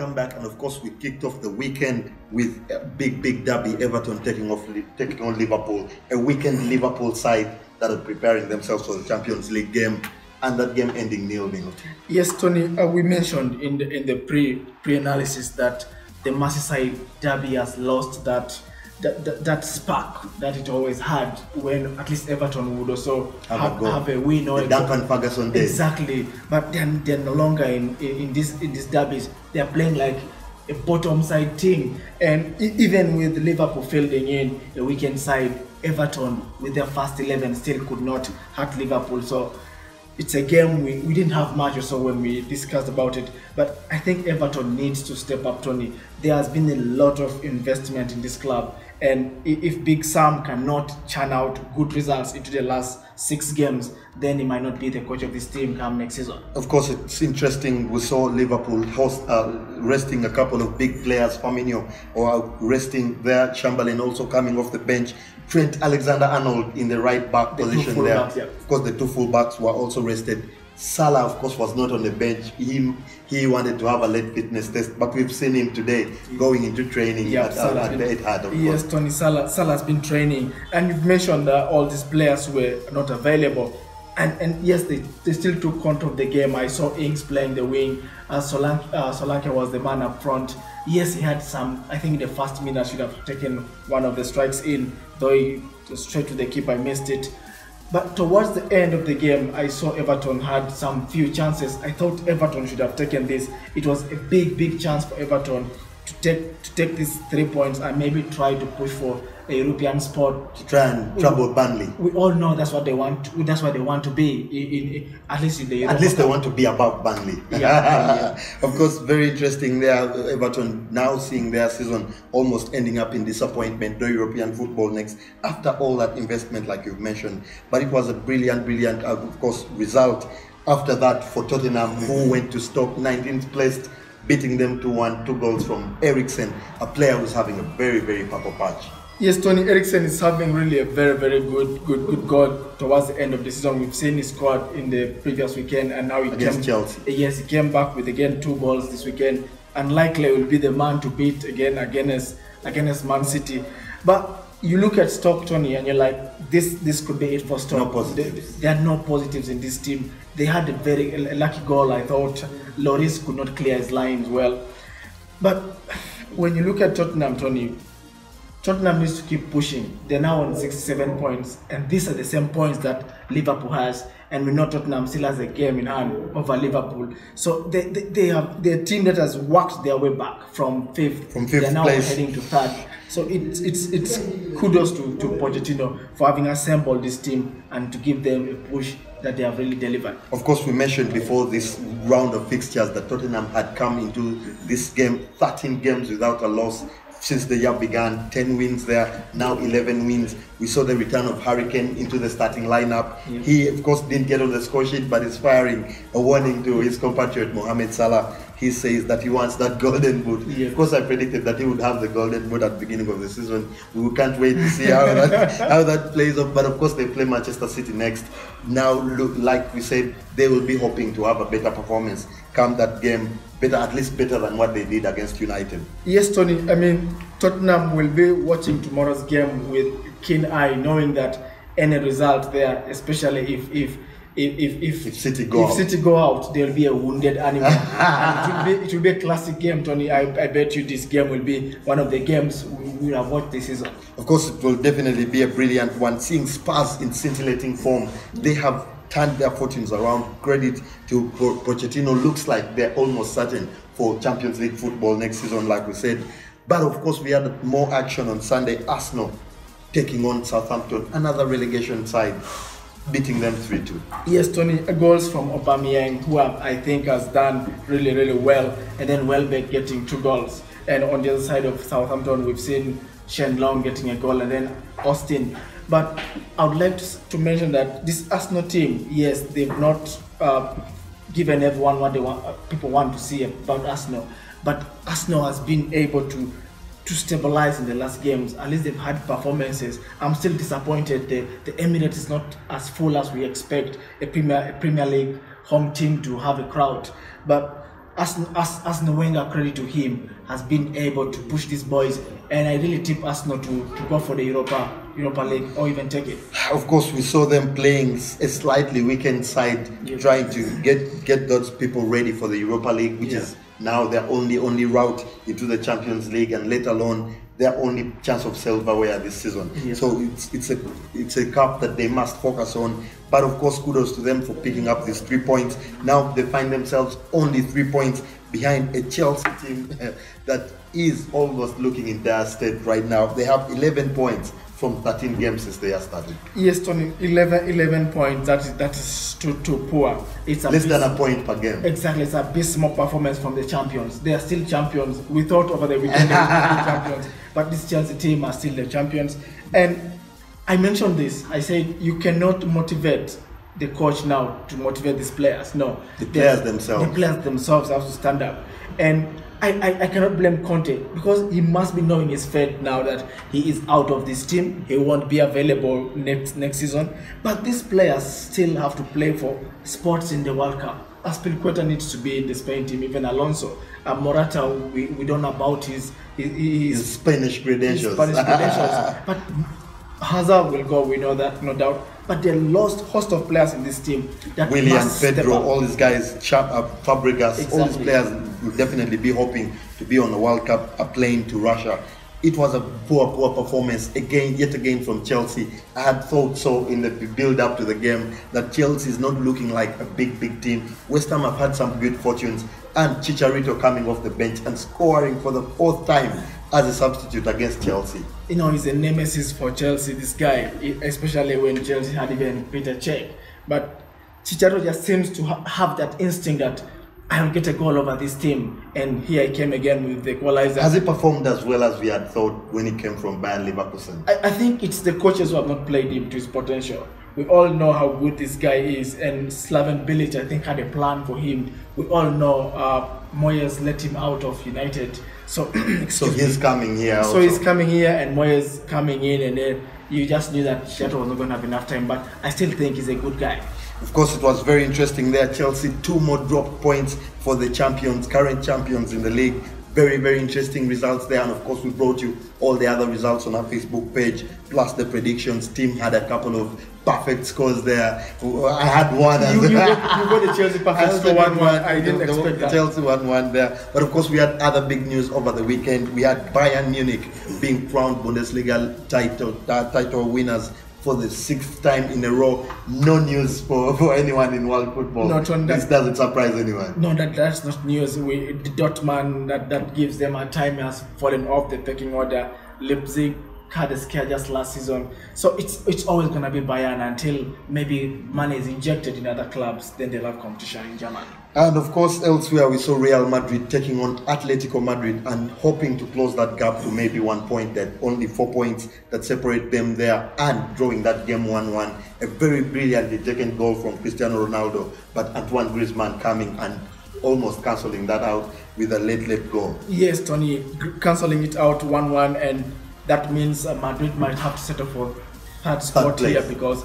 welcome back. And of course, we kicked off the weekend with a big derby, Everton taking on Liverpool. A weekend Liverpool side that are preparing themselves for the Champions League game, and that game ending 0-0. Yes, Tony, we mentioned in the pre-analysis that the Merseyside derby has lost that spark that it always had when at least Everton would also have a win or the Duncan Ferguson days. Exactly, but then they're no longer in these derbies. They're playing like a bottom side team, and even with Liverpool fielding in a weekend side, Everton with their first 11 still could not hurt Liverpool. So it's a game we didn't have much or so when we discussed about it, but I think Everton needs to step up, Tony. There has been a lot of investment in this club, and if Big Sam cannot churn out good results into the last 6 games, then he might not be the coach of this team come next season. Of course, it's interesting. We saw Liverpool resting a couple of big players, Firmino resting there, Chamberlain also coming off the bench, Trent Alexander-Arnold in the right back position there. Backs, yeah. Of course, the 2 full-backs were also rested. Salah, of course, was not on the bench. He wanted to have a late fitness test, but we've seen him today going into training at the Etihad, of yes, course. Tony, Salah's been training, and you've mentioned that all these players were not available. And yes, they still took control of the game. I saw Ings playing the wing. Solanke was the man up front. Yes, he had some, I think in the first minute should have taken one of the strikes in, though he straight to the keeper, I missed it. But towards the end of the game, I saw Everton had some few chances. I thought Everton should have taken this. It was a big chance for Everton to take these 3 points and maybe try to push for a European spot, to try and trouble Burnley. We all know that's what they want. That's what they want to be. At least in the At least they want to be above Burnley. Yeah. Of course, very interesting there. Everton now seeing their season almost ending up in disappointment. No European football next after all that investment, like you've mentioned. But it was a brilliant, of course, result after that for Tottenham, who went to Stoke 19th placed, beating them 2-1, 2 goals from Eriksen, a player who's having a very purple patch. Yes, Tony, Eriksen is having really a very good goal towards the end of the season. We've seen he scored in the previous weekend, and now against Chelsea. Yes, he came back with again 2 goals this weekend, and likely will be the man to beat again against Man City. But you look at Stoke, Tony, and you're like, this could be it for Stoke. No positives. There are no positives in this team. They had a very lucky goal. I thought Lloris could not clear his lines well. But when you look at Tottenham, Tony, Tottenham needs to keep pushing. They're now on 67 points, and these are the same points that Liverpool has. And we know Tottenham still has a game in hand over Liverpool. So they're a team that has worked their way back from 5th. They're now place. heading to 3rd. So it's kudos to Pochettino for having assembled this team and to give them a push that they have really delivered. Of course, we mentioned before this round of fixtures that Tottenham had come into this game 13 games without a loss. Since the year began, 10 wins there, now 11 wins. We saw the return of Harry Kane into the starting lineup. Yeah. He, of course, didn't get on the score sheet, but is firing a warning to his compatriot Mohamed Salah. He says that he wants that golden boot. Yeah. Of course, I predicted that he would have the golden boot at the beginning of the season. We can't wait to see how that plays off. But of course, they play Manchester City next. Now, look, like we said, they will be hoping to have a better performance come that game. At least better than what they did against United. Yes, Tony. I mean, Tottenham will be watching tomorrow's game with keen eye, knowing that any result there, especially if City go out, there will be a wounded animal. And it will be a classic game, Tony. I bet you this game will be one of the games we will have watched this season. Of course, it will definitely be a brilliant one. Seeing Spurs in scintillating form, they have turned their fortunes around. Credit to Pochettino. Looks like they're almost certain for Champions League football next season, like we said. But of course, we had more action on Sunday. Arsenal taking on Southampton, another relegation side, beating them 3-2. Yes, Tony, goals from Aubameyang, who I think has done really well, and then Welbeck getting 2 goals. And on the other side of Southampton, we've seen Shane Long getting a goal, and then Austin. But I would like to mention that this Arsenal team, yes, they've not given everyone what people want to see about Arsenal, but Arsenal has been able to stabilize in the last games. At least they've had performances. I'm still disappointed. The Emirates is not as full as we expect a Premier League home team to have a crowd. But Arsene Wenger, credit to him, has been able to push these boys, and I really tip Arsenal to go for the Europa League or even take it. Of course, we saw them playing a slightly weakened side, trying to get those people ready for the Europa League, which is now their only route into the Champions League, and let alone their only chance of silverware this season. So it's a cup that they must focus on. But of course, kudos to them for picking up these 3 points. Now they find themselves only 3 points behind a Chelsea team that is almost looking in dire state right now. They have 11 points from 13 games since they have started. Yes, Tony, 11 points. That is too poor. It's less than a point per game. Exactly, it's a abysmal performance from the champions. They are still champions. We thought over the weekend they were champions, but this Chelsea team are still the champions. And I mentioned this. I said you cannot motivate the coach now to motivate these players. No, the players themselves have to stand up. And I cannot blame Conte, because he must be knowing his fate now that he is out of this team. He won't be available next season. But these players still have to play for spots in the World Cup. Aspilicueta needs to be in the Spain team, even Alonso. Morata, we don't know about his Spanish credentials. But Hazard will go, we know that, no doubt. But they lost host of players in this team. That Willian, Pedro, all these guys, Fabregas, all these players will definitely be hoping to be on the World Cup, playing to Russia. It was a poor performance yet again from Chelsea. I had thought so in the build-up to the game that Chelsea is not looking like a big team. West Ham have had some good fortunes, and Chicharito coming off the bench and scoring for the 4th time as a substitute against Chelsea. You know, he's a nemesis for Chelsea, this guy, especially when Chelsea had even Peter Cech. But Chicharito just seems to have that instinct that I'll get a goal over this team, and here I came again with the equalizer. Has he performed as well as we had thought when he came from Bayern Leverkusen? I think it's the coaches who have not played him to his potential. We all know how good this guy is, and Slaven Bilic, I think, had a plan for him. We all know Moyes let him out of United. So he's coming here. So he's coming here, and Moyes coming in, and then you just knew that Shato was not going to have enough time. But I still think he's a good guy. Of course, it was very interesting there. Chelsea, 2 more drop points for the champions, current champions in the league. Very interesting results there. And of course, we brought you all the other results on our Facebook page, plus the predictions. Team had a couple of perfect scores there. I had one. You got the Chelsea perfect score 1-1. I didn't expect that. Chelsea 1-1 there. But of course, we had other big news over the weekend. We had Bayern Munich being crowned Bundesliga title winners for the 6th time in a row. No news for anyone in world football. This doesn't surprise anyone. No, that's not news. The Dortmund that gives them a time has fallen off the pecking order. Leipzig had a scare just last season. So it's always going to be Bayern until maybe money is injected in other clubs. Then they'll have competition in Germany. And of course, elsewhere we saw Real Madrid taking on Atletico Madrid and hoping to close that gap to maybe 1 point. That only 4 points that separate them there, and drawing that game 1-1. A very brilliantly taken goal from Cristiano Ronaldo, but Antoine Griezmann coming and almost cancelling that out with a late goal. Yes, Tony, cancelling it out 1-1, and that means Madrid might have to settle for third spot here, because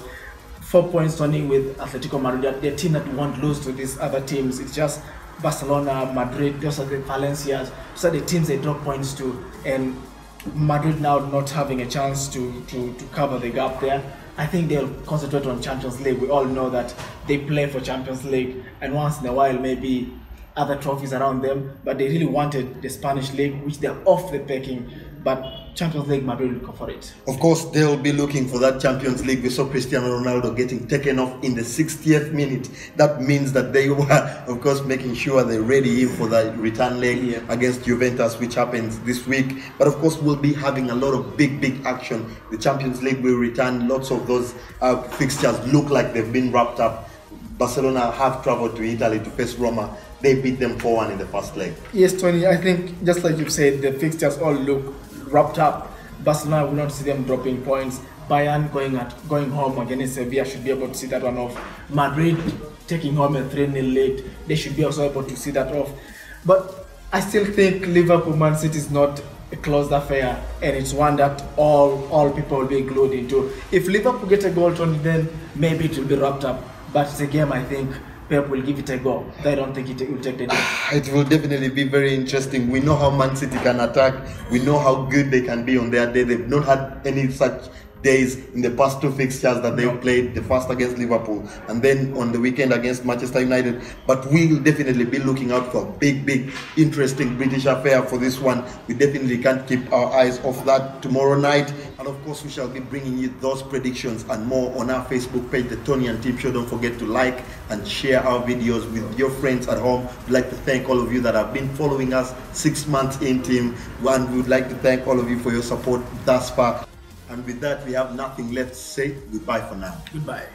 4 points, Tony, with Atletico Madrid, the team that won't lose to these other teams. It's just Barcelona, Madrid, those are the Valencias, those are the teams they drop points to, and Madrid now not having a chance to cover the gap there. I think they'll concentrate on Champions League. We all know that they play for Champions League, and once in a while maybe other trophies around them, but they really wanted the Spanish League, which they're off the pecking. But Champions League, Madrid will go for it. Of course, they'll be looking for that Champions League. We saw Cristiano Ronaldo getting taken off in the 60th minute. That means that they were, of course, making sure they're ready for the return leg against Juventus, which happens this week. But of course, we'll be having a lot of big action. The Champions League will return. Lots of those fixtures look like they've been wrapped up. Barcelona have traveled to Italy to face Roma. They beat them 4-1 in the first leg. Yes, Tony, I think just like you've said, the fixtures all look wrapped up. Barcelona will not see them dropping points. Bayern going home against Sevilla should be able to see that one off. Madrid taking home a 3-0 lead, they should be also able to see that off. But I still think Liverpool Man City is not a closed affair, and it's one that all people will be glued into. If Liverpool get a goal, Tony, then maybe it will be wrapped up. But it's a game I think Pep will give it a go. I don't think it will take the day. It will definitely be very interesting. We know how Man City can attack. We know how good they can be on their day. They've not had any such days in the past 2 fixtures that they've played, the first against Liverpool and then on the weekend against Manchester United. But we'll definitely be looking out for a big, interesting British affair for this one. We definitely can't keep our eyes off that tomorrow night. And of course, we shall be bringing you those predictions and more on our Facebook page, the Tonny and Tim Show. Don't forget to like and share our videos with your friends at home. We'd like to thank all of you that have been following us 6 months in, Tim. And we would like to thank all of you for your support thus far. And with that, we have nothing left to say. Goodbye for now. Goodbye.